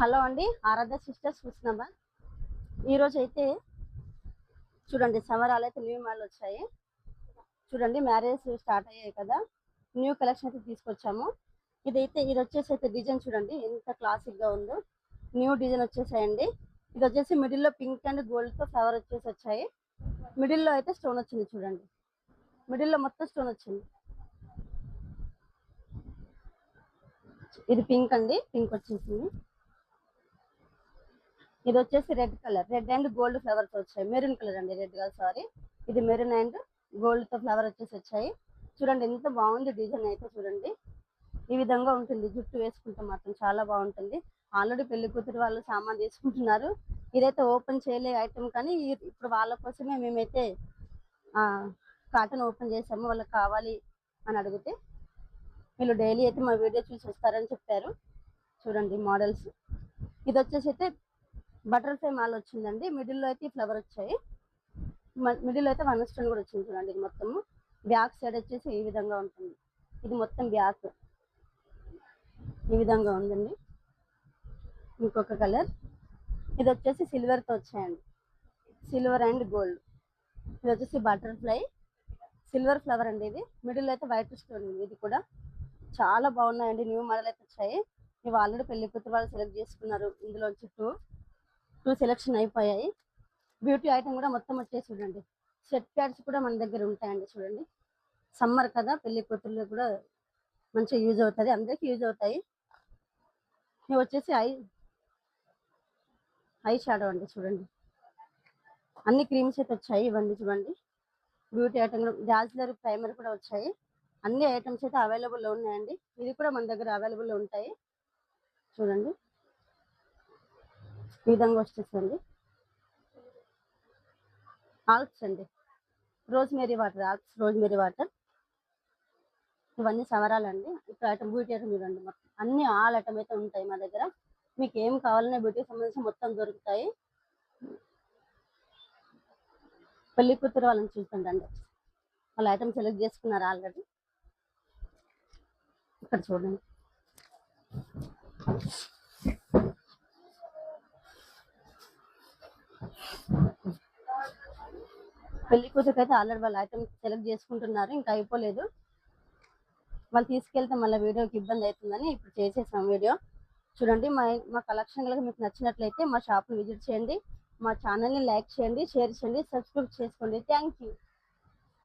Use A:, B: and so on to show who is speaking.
A: Hello అండి, ఆరాధ్య sisters Husnabad. ఈరోజు అయితే చూడండి సంవరాలు అయితే న్యూ మోడల్ వచ్చాయి. చూడండి మ్యారేజ్ స్టార్ట్ అయ్యాయి కదా, న్యూ కలెక్షన్ అయితే తీసుకొచ్చాము. ఇది వచ్చేసి అయితే డిజైన్ చూడండి ఎంత క్లాసిక్ గా ఉందో. న్యూ డిజైన్ వచ్చేసాయండి. ఇది వచ్చేసి మిడిల్ లో పింక్ అండ్ గోల్డ్ తో ఫ్లవర్ వచ్చాయి. మిడిల్ లో అయితే స్టోన్ వచ్చింది చూడండి, మిడిల్ లో మొత్తం స్టోన్ వచ్చింది. ఇది పింక్ అండి, పింక్ వచ్చేసింది. ఇది వచ్చేసి red colour, red and gold flowers వచ్చాయి. మెరూన్ కలర్ అండి, రెడ్ కాదు సారీ. ఇది మెరూన్ అండ్ గోల్డ్ తో ఫ్లవర్ వచ్చాయి. చూడండి ఎంత బాగుంది డిజైన్ అయితే. చూడండి ఈ విధంగా ఉంటుంది, జుట్టు వేసుకుంటే మాత్రం చాలా బాగుంటుంది. ఆల్రెడీ పెళ్లి కూతురు వాళ్ళు సామాన్ తీసుకుంటున్నారు. ఇదైతే ఓపెన్ చేయలే ఐటమ్, కానీ ఇప్పుడు వాళ్ళ కోసమే మేమైతే కాటన్ ఓపెన్ చేసాము. వాళ్ళకి కావాలి అని అడిగితే వీళ్ళు డైలీ అయితే మా వీడియో చూసి వస్తారని చెప్పారు. చూడండి మోడల్స్. ఇది వచ్చేసి అయితే బటర్ఫ్లై మాల్ వచ్చిందండి. మిడిల్ లో అయితే ఫ్లవర్ వచ్చాయి. మిడిల్ అయితే వన్ స్టోన్ కూడా వచ్చింది చూడండి. ఇది మొత్తము బ్యాక్ సైడ్ వచ్చేసి ఈ విధంగా ఉంటుంది. ఇది మొత్తం బ్యాక్ ఈ విధంగా ఉందండి. ఇంకొక కలర్, ఇది వచ్చేసి సిల్వర్ తో వచ్చాయండి, సిల్వర్ అండ్ గోల్డ్. ఇది వచ్చేసి బటర్ఫ్లై సిల్వర్ ఫ్లవర్ అండి. ఇది మిడిల్ అయితే వైట్ స్టోన్. ఇది కూడా చాలా బాగున్నాయండి, న్యూ మోడల్ అయితే వచ్చాయి. ఇవి ఆల్రెడీ పెళ్లి కూతురు వాళ్ళు సెలెక్ట్ చేసుకున్నారు. ఇందులో టూ సెలెక్షన్ అయిపోయాయి. బ్యూటీ ఐటమ్ కూడా మొత్తం వచ్చేసి చూడండి. సెట్ ప్యాడ్స్ కూడా మన దగ్గర ఉంటాయండి. చూడండి సమ్మర్ కదా, పెళ్లి కూతుర్లు కూడా మంచిగా యూజ్ అవుతుంది, అందరికి యూజ్ అవుతాయి. ఇవి వచ్చేసి ఐ షాడో అండి. చూడండి అన్ని క్రీమ్స్ అయితే వచ్చాయి. ఇవన్నీ చూడండి బ్యూటీ ఐటమ్, డార్జిలర్ ప్రైమర్ కూడా వచ్చాయి. అన్ని ఐటమ్స్ అయితే అవైలబుల్ లో ఉన్నాయండి. ఇది కూడా మన దగ్గర అవైలబుల్ లో ఉంటాయి. చూడండి ఈ విధంగా వచ్చేసండి. ఆల్క్స్ అండి, రోజ్మేరీ వాటర్, ఆల్క్స్ రోజ్మేరీ వాటర్. ఇవన్నీ సవరాలండి. ఇక్కడ ఐటమ్ బ్యూటీ ఐటమ్ చూడండి, మొత్తం అన్ని ఆల్ ఐటమ్ అయితే ఉంటాయి మా దగ్గర. మీకు ఏం కావాలనే బ్యూటీకి సంబంధించి మొత్తం దొరుకుతాయి. పెళ్లి కూతురు వాళ్ళని చూస్తుండండి, వాళ్ళ ఐటమ్ సెలెక్ట్ చేసుకున్నారు ఆల్రెడీ. ఇక్కడ చూడండి పెళ్లి కూతురికి అయితే ఆల్రెడీ వాళ్ళ ఐటమ్ సెలెక్ట్ చేసుకుంటున్నారు, ఇంకా అయిపోలేదు. వాళ్ళు తీసుకెళ్తే మళ్ళీ వీడియోకి ఇబ్బంది అవుతుందని ఇప్పుడు చేసేసాం వీడియో. చూడండి మా కలెక్షన్ కనుక మీకు నచ్చినట్లయితే మా షాప్ని విజిట్ చేయండి, మా ఛానల్ని లైక్ చేయండి, షేర్ చేయండి, సబ్స్క్రైబ్ చేసుకోండి. Thank you.